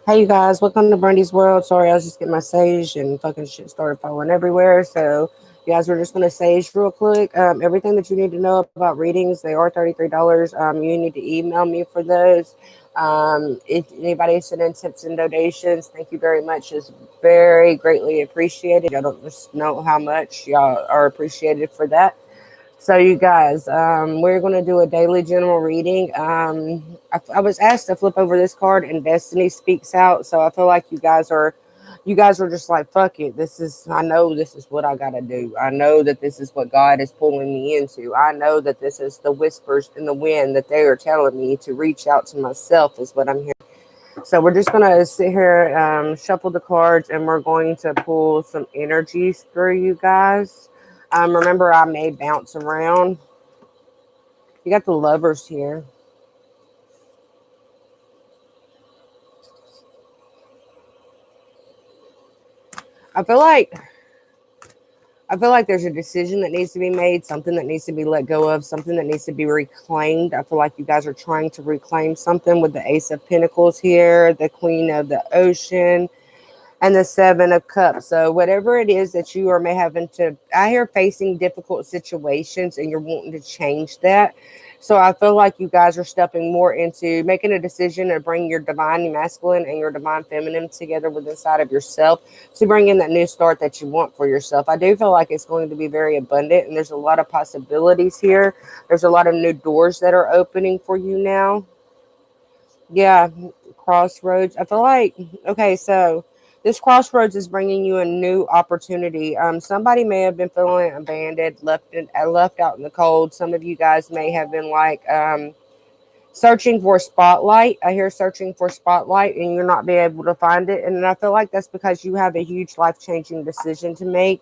Hey you guys, welcome to Brandy's World. Sorry, I was just getting my sage and fucking shit started falling everywhere. So you guys, we're just gonna sage real quick. Everything that you need to know about readings, they are $33. You need to email me for those. If anybody is sending tips and donations, thank you very much. It's very greatly appreciated. I don't just know how much y'all are appreciated for that. So, you guys, we're going to do a daily general reading. I was asked to flip over this card, and Destiny speaks out. So I feel like you guys are just like, fuck it. I know this is what I got to do. I know that this is what God is pulling me into. I know that this is the whispers in the wind that they are telling me to reach out to myself, is what I'm hearing. So we're just going to sit here, shuffle the cards, and we're going to pull some energies through you guys. Remember, I may bounce around. You got the lovers here. I feel like I feel like there's a decision that needs to be made, something that needs to be let go of, something that needs to be reclaimed. I feel like you guys are trying to reclaim something with the Ace of Pentacles here, the Queen of the Ocean, and the Seven of Cups. So whatever it is that you are may having to, I hear facing difficult situations and you're wanting to change that. So I feel like you guys are stepping more into making a decision to bring your divine masculine and your divine feminine together with inside of yourself to bring in that new start that you want for yourself. I do feel like it's going to be very abundant and there's a lot of possibilities here. There's a lot of new doors that are opening for you now. Yeah, crossroads. I feel like okay, so this crossroads is bringing you a new opportunity. Somebody may have been feeling abandoned, left out in the cold. Some of you guys may have been like, searching for spotlight. I hear searching for spotlight and you're not being able to find it. And I feel like that's because you have a huge life changing decision to make.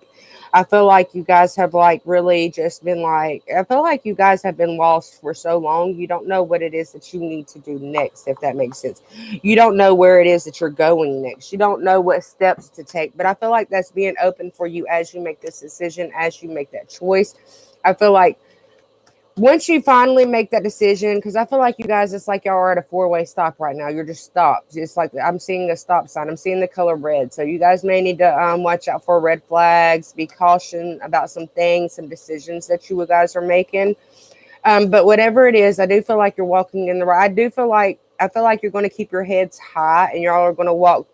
I feel like you guys have like really just been like, I feel like you guys have been lost for so long. You don't know what it is that you need to do next, if that makes sense. You don't know where it is that you're going next. You don't know what steps to take. But I feel like that's being open for you as you make this decision, as you make that choice. I feel like once you finally make that decision, because I feel like you guys, it's like y'all are at a four-way stop right now. You're just stopped. It's like I'm seeing a stop sign. I'm seeing the color red. So you guys may need to watch out for red flags. Be caution about some things, some decisions that you guys are making. But whatever it is, I do feel like you're walking in the right. I feel like you're going to keep your heads high, and y'all are going to walk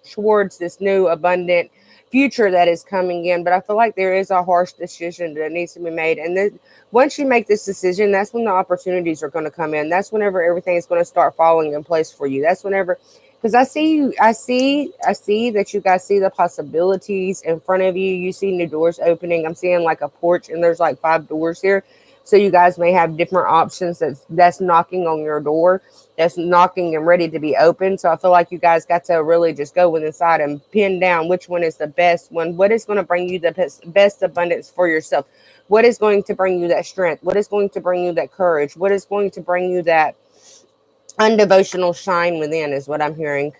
towards this new abundant future that is coming in. But I feel like there is a harsh decision that needs to be made, and then once you make this decision, that's when the opportunities are going to come in. That's whenever everything is going to start falling in place for you. That's whenever, because I see you, I see that you guys see the possibilities in front of you. You see new doors opening. I'm seeing like a porch, and there's like five doors here. So you guys may have different options that's knocking on your door, that's knocking and ready to be open. So I feel like you guys got to really just go with inside and pin down which one is the best one. What is going to bring you the best abundance for yourself? What is going to bring you that strength? What is going to bring you that courage? What is going to bring you that undevotional shine within is what I'm hearing.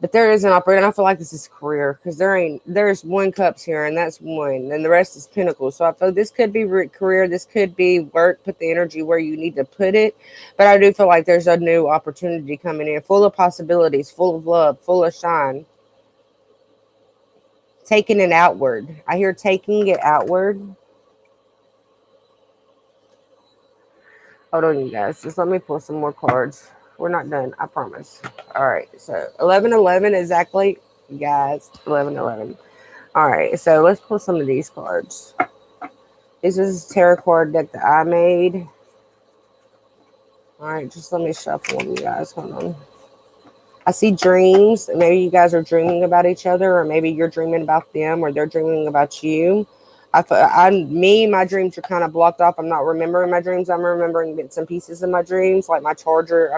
But there is an operator, and I feel like this is career because there's one cups here, and that's one, and the rest is pentacles. So I feel this could be career, this could be work. Put the energy where you need to put it. But I do feel like there's a new opportunity coming in, full of possibilities, full of love, full of shine. Taking it outward. I hear taking it outward. Hold on, you guys. Just let me pull some more cards. We're not done, I promise. All right, so 1111 exactly, guys. 1111. All right, so let's pull some of these cards. This is a tarot card deck that I made. All right, just let me shuffle them, you guys. Hold on. I see dreams. Maybe you guys are dreaming about each other, or maybe you're dreaming about them, or they're dreaming about you. My dreams are kind of blocked off. I'm not remembering my dreams. I'm remembering bits and pieces of my dreams, like my charger.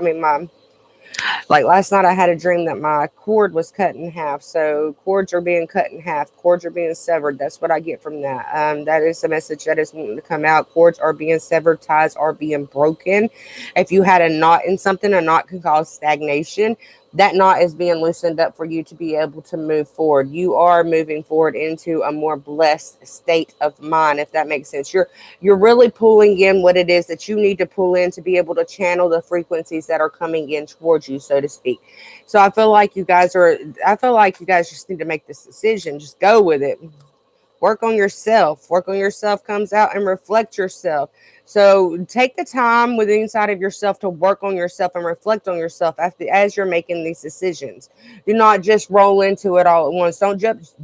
Like last night, I had a dream that my cord was cut in half. So cords are being cut in half. Cords are being severed. That's what I get from that. That is the message that is wanting to come out. Cords are being severed. Ties are being broken. If you had a knot in something, a knot can cause stagnation. that knot is being loosened up for you to be able to move forward. You are moving forward into a more blessed state of mind, if that makes sense. You're really pulling in what it is that you need to pull in to be able to channel the frequencies that are coming in towards you, so to speak. So I feel like you guys just need to make this decision. Just go with it. Work on yourself. Work on yourself comes out and reflect yourself. So take the time within inside of yourself to work on yourself and reflect on yourself as you're making these decisions. Do not just roll into it all at once.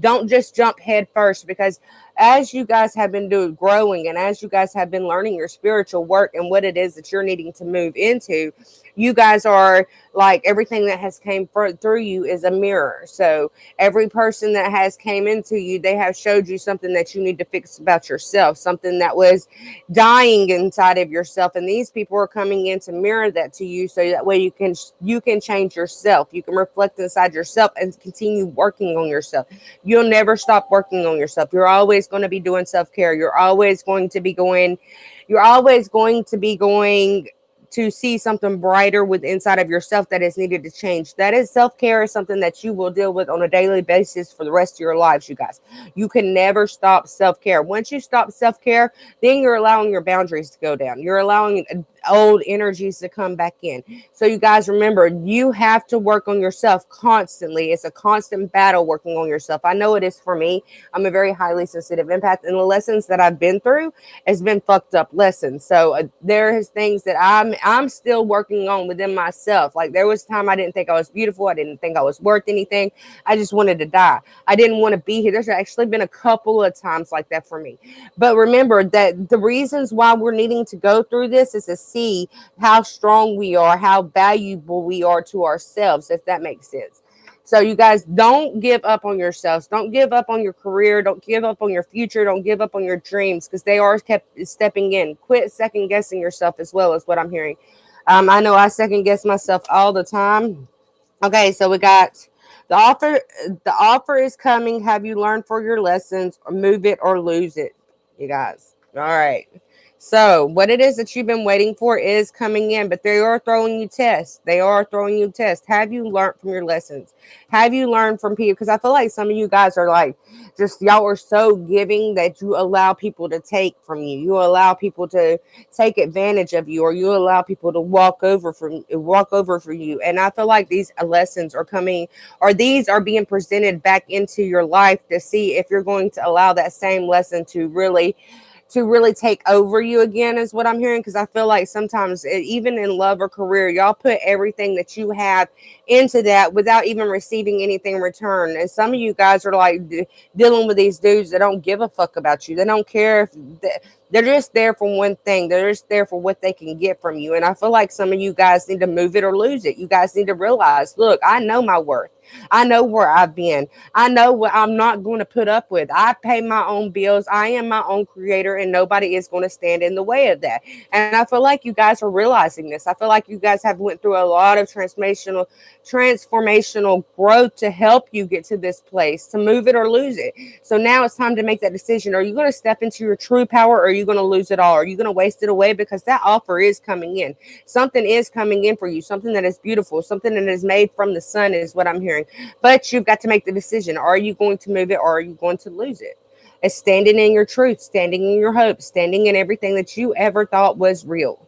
Don't just jump head first, because as you guys have been doing growing, and as you guys have been learning your spiritual work and what it is that you're needing to move into, you guys are like, everything that has came through you is a mirror. So every person that has came into you, they have showed you something that you need to fix about yourself, something that was dying inside of yourself, and these people are coming in to mirror that to you, so that way you can change yourself. You can reflect inside yourself and continue working on yourself. You'll never stop working on yourself. You're always going to be doing self-care. You're always going to be going to see something brighter with inside of yourself that is needed to change. That is, self-care is something that you will deal with on a daily basis for the rest of your lives, you guys. You can never stop self-care. Once you stop self-care, then you're allowing your boundaries to go down. You're allowing old energies to come back in. So you guys remember, you have to work on yourself constantly. It's a constant battle working on yourself. I know it is for me. I'm a very highly sensitive empath, and the lessons that I've been through has been fucked up lessons. So there is things that I'm still working on within myself. Like, there was time I didn't think I was beautiful. I didn't think I was worth anything. I just wanted to die. I didn't want to be here. There's actually been a couple of times like that for me. But remember that the reasons why we're needing to go through this is to see how strong we are, how valuable we are to ourselves, if that makes sense. So you guys, don't give up on yourselves. Don't give up on your career. Don't give up on your future. Don't give up on your dreams, because they are kept stepping in. Quit second guessing yourself as well, is what I'm hearing. I know I second guess myself all the time. Okay, so we got the offer. The offer is coming. Have you learned for your lessons, or move it or lose it, you guys? All right. So what it is that you've been waiting for is coming in, but they are throwing you tests. They are throwing you tests. Have you learned from your lessons? Have you learned from people? Because I feel like some of you guys are like, just, y'all are so giving that you allow people to take from you. You allow people to take advantage of you, or you allow people to walk over for you. And I feel like these lessons are coming, or these are being presented back into your life to see if you're going to allow that same lesson to really take over you again, is what I'm hearing. Because I feel like sometimes, even in love or career, y'all put everything that you have into that without even receiving anything in return. And some of you guys are like dealing with these dudes that don't give a fuck about you. They don't care if they're just there for one thing. They're just there for what they can get from you. And I feel like some of you guys need to move it or lose it. You guys need to realize, look, I know my worth. I know where I've been. I know what I'm not going to put up with. I pay my own bills. I am my own creator, and nobody is going to stand in the way of that. And I feel like you guys are realizing this. I feel like you guys have went through a lot of transformational growth to help you get to this place, to move it or lose it. So now it's time to make that decision. Are you going to step into your true power, or are you going to lose it all? Are you going to waste it away? Because that offer is coming in. Something is coming in for you. Something that is beautiful. Something that is made from the sun, is what I'm hearing. But you've got to make the decision. Are you going to move it, or are you going to lose it? It's standing in your truth, standing in your hope, standing in everything that you ever thought was real.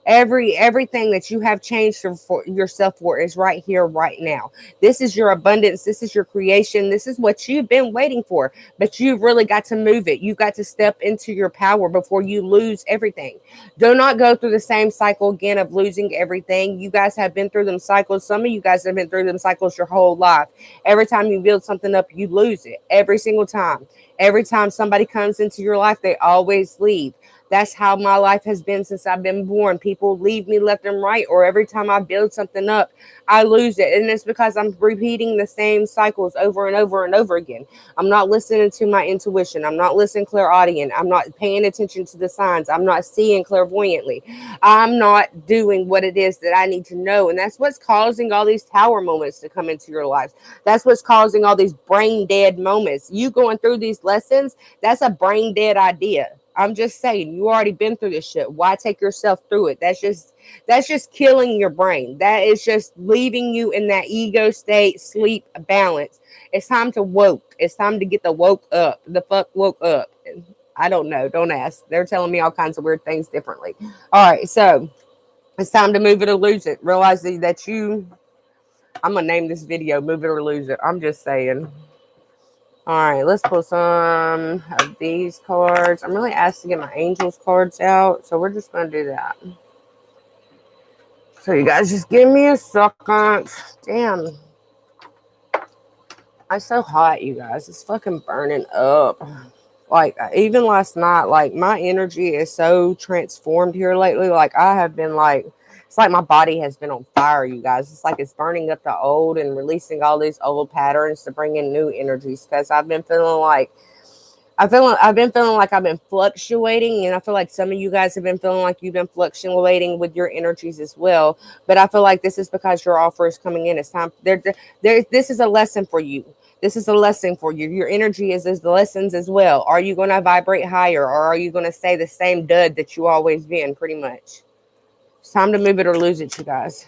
Everything that you have changed for yourself for is right here, right now. This is your abundance. This is your creation. This is what you've been waiting for. But you've really got to move it. You've got to step into your power before you lose everything. Do not go through the same cycle again of losing everything. You guys have been through them cycles. Some of you guys have been through them cycles your whole life. Every time you build something up, you lose it. Every single time. Every time somebody comes into your life, they always leave. That's how my life has been since I've been born. People leave me left and right, or every time I build something up, I lose it. And it's because I'm repeating the same cycles over and over and over again. I'm not listening to my intuition. I'm not listening clairaudient. I'm not paying attention to the signs. I'm not seeing clairvoyantly. I'm not doing what it is that I need to know. And that's what's causing all these tower moments to come into your lives. That's what's causing all these brain dead moments. You going through these lessons, that's a brain dead idea. I'm just saying, you already been through this shit. Why take yourself through it? That's just killing your brain. That is just leaving you in that ego state, sleep balance. It's time to woke. It's time to get the woke up. The fuck woke up. I don't know. Don't ask. They're telling me all kinds of weird things differently. All right, so it's time to move it or lose it. Realize that you. I'm gonna name this video "Move It or Lose It." I'm just saying. All right, let's pull some of these cards. I'm really asked to get my angels cards out, so we're just going to do that. So you guys just give me a second. Damn. It's so hot, you guys. It's fucking burning up. Like, even last night, like, my energy is so transformed here lately. Like, I have been, like, it's like my body has been on fire, you guys. It's like it's burning up the old and releasing all these old patterns to bring in new energies. Because I've been feeling like, I've been feeling like I've been fluctuating, and I feel like some of you guys have been feeling like you've been fluctuating with your energies as well. But I feel like this is because your offer is coming in. It's time. This is a lesson for you. This is a lesson for you. Your energy is the lessons as well. Are you going to vibrate higher, or are you going to stay the same dud that you always been? Pretty much. It's time to move it or lose it, you guys.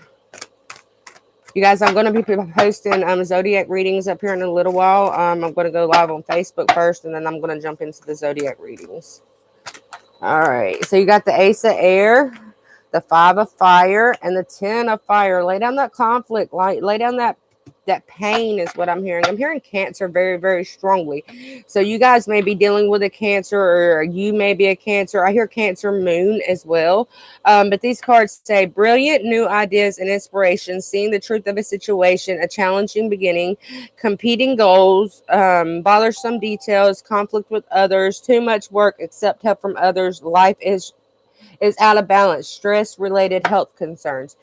You guys, I'm going to be posting Zodiac readings up here in a little while. I'm going to go live on Facebook first, and then I'm going to jump into the Zodiac readings. All right. So you got the Ace of Air, the 5 of Fire, and the 10 of Fire. Lay down that conflict. Lay down that pain is what I'm hearing. I'm hearing Cancer very, very strongly. So you guys may be dealing with a Cancer, or you may be a Cancer. I hear Cancer moon as well. But these cards say brilliant new ideas and inspiration, seeing the truth of a situation, a challenging beginning, competing goals, bothersome details, conflict with others, too much work, accept help from others. Life is out of balance, stress related health concerns.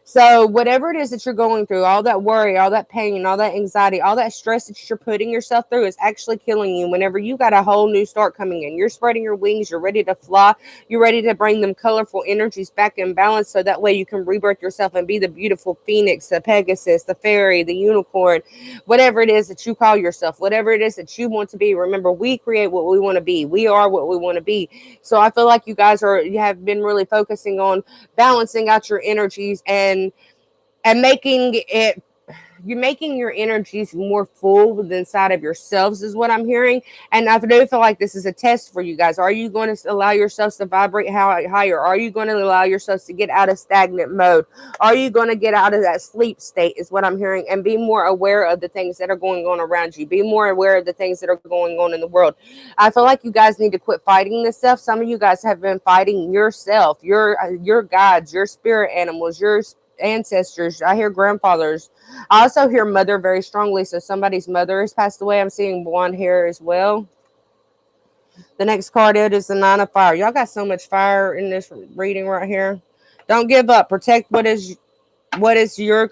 So whatever it is that you're going through, all that worry, all that pain, all that anxiety, all that stress that you're putting yourself through is actually killing you. Whenever you got a whole new start coming in, you're spreading your wings, you're ready to fly, you're ready to bring them colorful energies back in balance, so that way you can rebirth yourself and be the beautiful phoenix, the Pegasus, the fairy, the unicorn, whatever it is that you call yourself, whatever it is that you want to be. Remember, we create what we want to be. We are what we want to be. So I feel like you guys you have been really focusing on balancing out your energies and making it, you're making your energies more full within inside of yourselves is what I'm hearing. And I do feel like this is a test for you guys. Are you going to allow yourselves to vibrate higher? Are you going to allow yourselves to get out of stagnant mode? Are you going to get out of that sleep state is what I'm hearing, and be more aware of the things that are going on around you. Be more aware of the things that are going on in the world. I feel like you guys need to quit fighting this stuff. Some of you guys have been fighting yourself, your gods, your spirit animals, your ancestors. I hear grandfathers. I also hear mother very strongly. So somebody's mother has passed away. I'm seeing blonde hair as well. The next card is the 9 of Fire. Y'all got so much fire in this reading right here. Don't give up. Protect what is your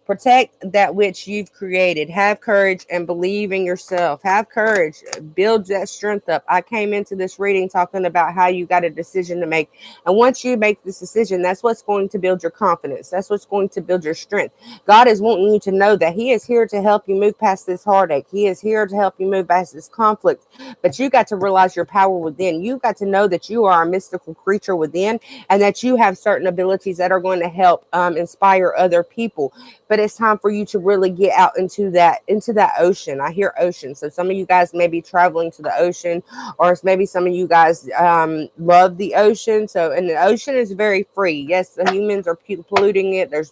protect that which you've created. Have courage and believe in yourself. Have courage. Build that strength up. I came into this reading talking about how you got a decision to make. And once you make this decision, that's what's going to build your confidence. That's what's going to build your strength. God is wanting you to know that He is here to help you move past this heartache. He is here to help you move past this conflict. But you got to realize your power within. You got to know that you are a mystical creature within, and that you have certain abilities that are going to help inspire other people. But it's time for you to really get out into that ocean. I hear ocean. So some of you guys may be traveling to the ocean, or maybe some of you guys love the ocean. So, and the ocean is very free. Yes, the humans are polluting it. There's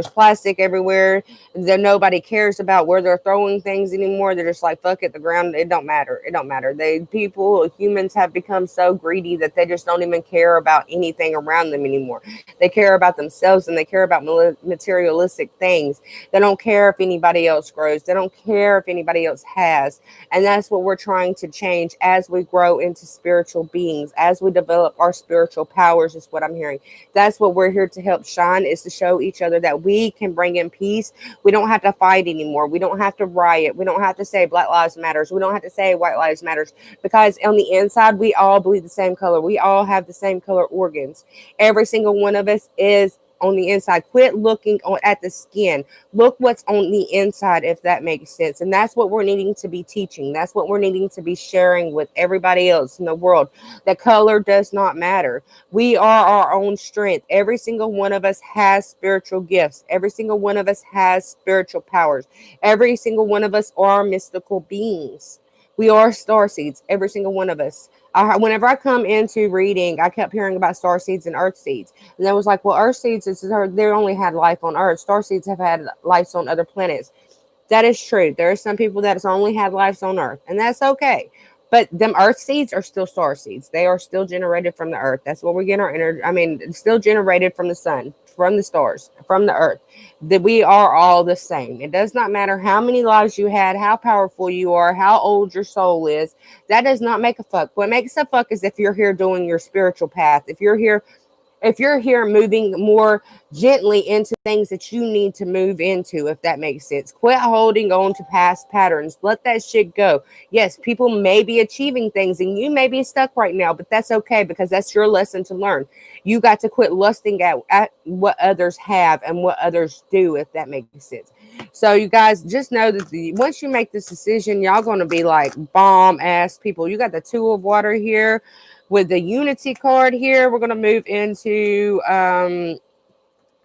plastic everywhere. Then nobody cares about where they're throwing things anymore. They're just like, fuck it, the ground, it don't matter. It don't matter. Humans have become so greedy that they just don't even care about anything around them anymore. They care about themselves, and they care about materialistic things. They don't care if anybody else grows. They don't care if anybody else has. And that's what we're trying to change as we grow into spiritual beings, as we develop our spiritual powers, is what I'm hearing. That's what we're here to help shine, is to show each other that we can bring in peace. We don't have to fight anymore. We don't have to riot. We don't have to say Black Lives Matters. We don't have to say White Lives Matters, because on the inside, we all bleed the same color. We all have the same color organs. Every single one of us is on the inside. Quit looking at the skin. Look what's on the inside, if that makes sense. And that's what we're needing to be teaching. That's what we're needing to be sharing with everybody else in the world. That color does not matter. We are our own strength. Every single one of us has spiritual gifts. Every single one of us has spiritual powers. Every single one of us are mystical beings. We are star seeds, every single one of us. Whenever I come into reading, I kept hearing about star seeds and earth seeds. And I was like, well, earth seeds, they only had life on earth. Star seeds have had lives on other planets. That is true. There are some people that has only had lives on earth, and that's okay. But them earth seeds are still star seeds. They are still generated from the earth. That's where we get our energy. I mean, still generated from the sun, from the stars, from the earth. That we are all the same. It does not matter how many lives you had, how powerful you are, how old your soul is. That does not make a fuck. What makes a fuck is if you're here doing your spiritual path. If you're here moving more gently into things that you need to move into, if that makes sense. Quit holding on to past patterns. Let that shit go. Yes, people may be achieving things and you may be stuck right now, but that's okay because that's your lesson to learn. You got to quit lusting at what others have and what others do, if that makes sense. So you guys just know that once you make this decision, y'all going to be like bomb ass people. You got the Two of Water here with the Unity card here. We're going to move into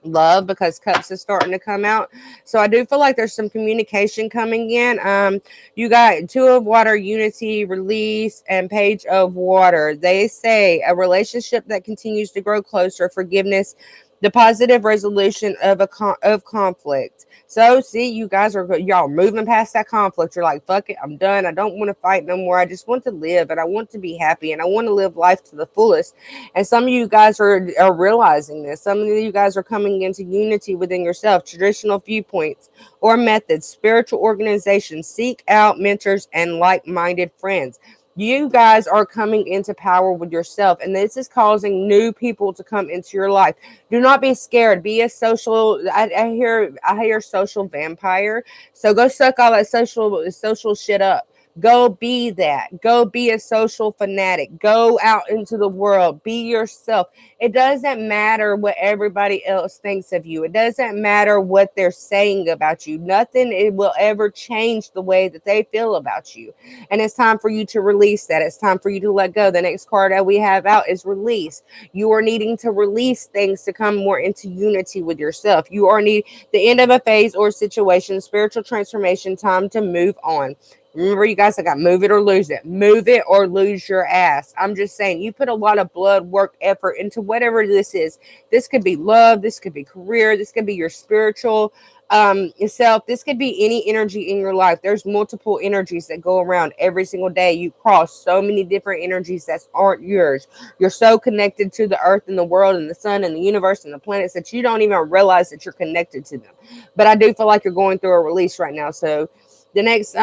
love because cups is starting to come out. So I do feel like there's some communication coming in. You got Two of Water, Unity, Release, and Page of Water. They say a relationship that continues to grow closer, forgiveness, the positive resolution of of conflict. So see, you guys are y'all moving past that conflict. You're like, fuck it, I'm done. I don't want to fight no more. I just want to live and I want to be happy and I want to live life to the fullest. And some of you guys are realizing this. Some of you guys are coming into unity within yourself, traditional viewpoints or methods, spiritual organizations. Seek out mentors and like-minded friends. You guys are coming into power with yourself, and this is causing new people to come into your life. Do not be scared. Be a social. I hear social vampire. So go suck all that social shit up. Go be that. Go be a social fanatic. Go out into the world. Be yourself. It doesn't matter what everybody else thinks of you. It doesn't matter what they're saying about you. Nothing it will ever change the way that they feel about you. And it's time for you to release that. It's time for you to let go. The next card that we have out is release. You are needing to release things to come more into unity with yourself. You are need the end of a phase or situation, spiritual transformation, time to move on. Remember, you guys, I got move it or lose it. Move it or lose your ass. I'm just saying, you put a lot of blood, work, effort into whatever this is. This could be love. This could be career. This could be your spiritual yourself. This could be any energy in your life. There's multiple energies that go around every single day. You cross so many different energies that aren't yours. You're so connected to the earth and the world and the sun and the universe and the planets that you don't even realize that you're connected to them. But I do feel like you're going through a release right now. So the next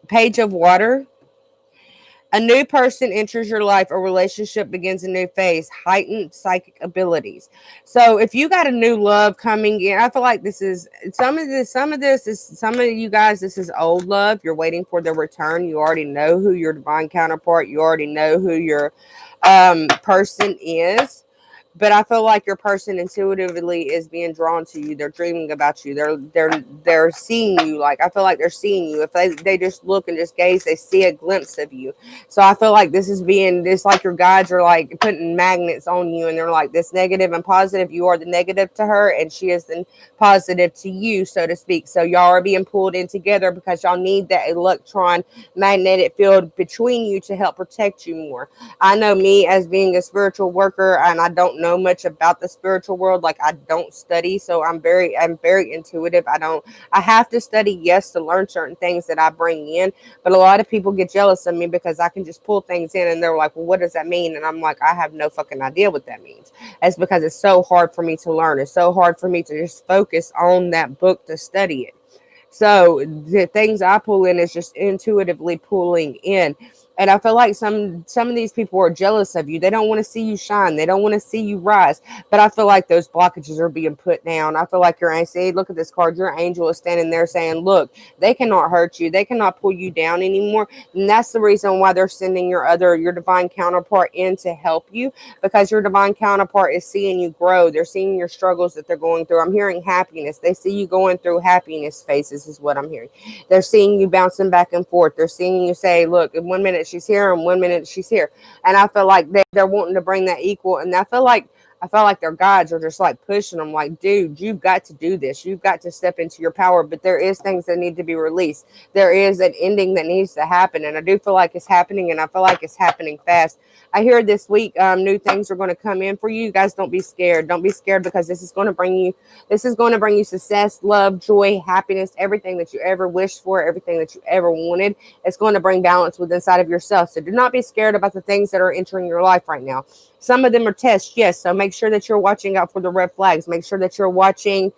Page of Water. A new person enters your life. A relationship begins a new phase. Heightened psychic abilities. So if you got a new love coming in, I feel like this is some of you guys, this is old love. You're waiting for the return. You already know who your divine counterpart. You already know who your person is. But I feel like your person intuitively is being drawn to you. They're dreaming about you. They're seeing you. Like I feel like they're seeing you. If they just look and just gaze, they see a glimpse of you. So I feel like this like your guides are like putting magnets on you, and they're like this negative and positive. You are the negative to her, and she is the positive to you, so to speak. So y'all are being pulled in together because y'all need that electron magnetic field between you to help protect you more. I know me as being a spiritual worker, and I don't know much about the spiritual world. Like I don't study, so I'm very intuitive. I have to study, yes, to learn certain things that I bring in, but a lot of people get jealous of me because I can just pull things in and they're like, well, what does that mean? And I'm like, I have no fucking idea what that means. That's because it's so hard for me to learn. It's so hard for me to just focus on that book to study it. So the things I pull in is just intuitively pulling in. And I feel like some of these people are jealous of you. They don't want to see you shine. They don't want to see you rise. But I feel like those blockages are being put down. I feel like your angel, look at this card, your angel is standing there saying, look, they cannot hurt you. They cannot pull you down anymore. And that's the reason why they're sending your divine counterpart in to help you, because your divine counterpart is seeing you grow. They're seeing your struggles that they're going through. I'm hearing happiness. They see you going through happiness phases is what I'm hearing. They're seeing you bouncing back and forth. They're seeing you say, look, in 1 minute she's here and 1 minute she's here. And I feel like they're wanting to bring that equal. And I feel like their guides are just like pushing them like, dude, you've got to do this. You've got to step into your power. But there is things that need to be released. There is an ending that needs to happen. And I do feel like it's happening, and I feel like it's happening fast. I hear this week new things are going to come in for you. You guys, don't be scared. Don't be scared, because this is going to bring you success, love, joy, happiness, everything that you ever wished for, everything that you ever wanted. It's going to bring balance within inside of yourself. So do not be scared about the things that are entering your life right now. Some of them are tests, yes. So make sure that you're watching out for the red flags. Make sure that you're watching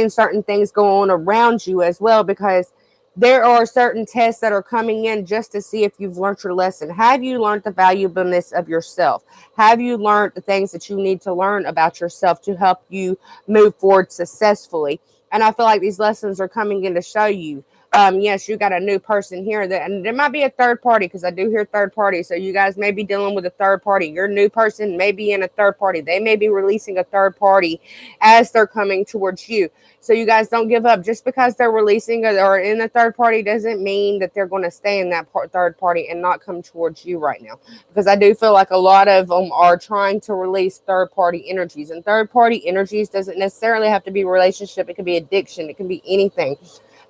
certain things go on around you as well, because there are certain tests that are coming in just to see if you've learned your lesson. Have you learned the valuableness of yourself? Have you learned the things that you need to learn about yourself to help you move forward successfully? And I feel like these lessons are coming in to show you. Yes, you got a new person here, and there might be a third party, because I do hear third party. So you guys may be dealing with a third party. Your new person may be in a third party. They may be releasing a third party as they're coming towards you. So you guys, don't give up. Just because they're releasing or in a third party doesn't mean that they're going to stay in that third party and not come towards you right now. Because I do feel like a lot of them are trying to release third party energies. And third party energies doesn't necessarily have to be relationship. It can be addiction. It can be anything.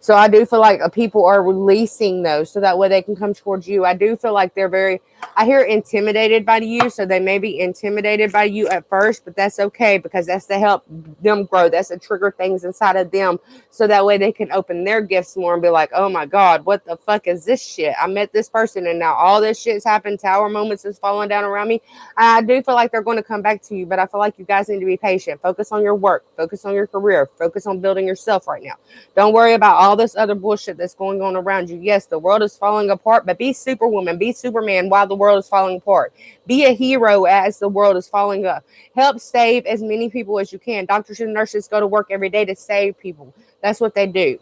So I do feel like people are releasing those so that way they can come towards you. I do feel like I hear intimidated by you. So they may be intimidated by you at first, but that's okay, because that's to help them grow. That's to trigger things inside of them. So that way they can open their gifts more and be like, oh my God, what the fuck is this shit? I met this person and now all this shit's happened. Tower moments is falling down around me. I do feel like they're going to come back to you, but I feel like you guys need to be patient. Focus on your work. Focus on your career. Focus on building yourself right now. Don't worry about all this other bullshit that's going on around you. Yes, the world is falling apart, but be Superwoman, be Superman while the world is falling apart. Be a hero as the world is falling up. Help save as many people as you can. Doctors and nurses go to work every day to save people. That's what they do.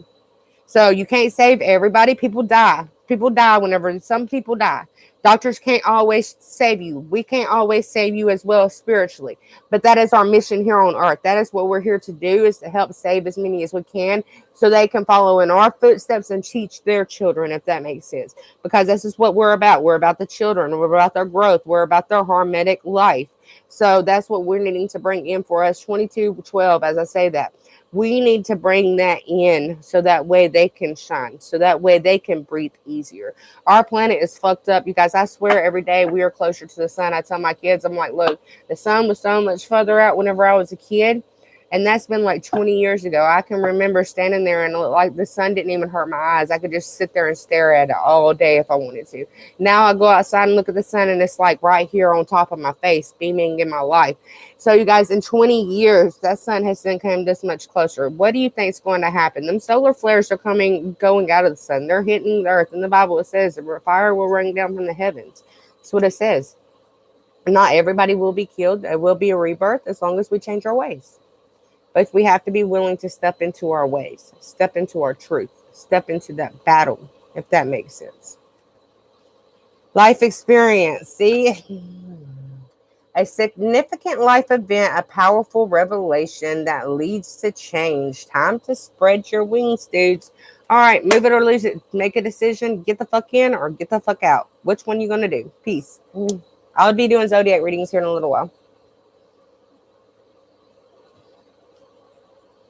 So you can't save everybody. People die. People die whenever some people die. Doctors can't always save you. We can't always save you as well spiritually. But that is our mission here on earth. That is what we're here to do, is to help save as many as we can so they can follow in our footsteps and teach their children, if that makes sense. Because this is what we're about. We're about the children. We're about their growth. We're about their harmonic life. So that's what we're needing to bring in for us. 2212, as I say that. We need to bring that in so that way they can shine, so that way they can breathe easier. Our planet is fucked up. You guys, I swear every day we are closer to the sun. I tell my kids, I'm like, look, the sun was so much further out whenever I was a kid. And that's been like 20 years ago. I can remember standing there and like the sun didn't even hurt my eyes. I could just sit there and stare at it all day if I wanted to. Now I go outside and look at the sun and it's like right here on top of my face, beaming in my life. So you guys, in 20 years, that sun has then come this much closer. What do you think is going to happen? Them solar flares are going out of the sun. They're hitting the earth. In the Bible, it says the fire will rain down from the heavens. That's what it says. Not everybody will be killed. There will be a rebirth as long as we change our ways. But we have to be willing to step into our ways, step into our truth, step into that battle, if that makes sense. Life experience. See, a significant life event, a powerful revelation that leads to change. Time to spread your wings, dudes. All right, move it or lose it. Make a decision. Get the fuck in or get the fuck out. Which one you going to do? Peace. I'll be doing zodiac readings here in a little while.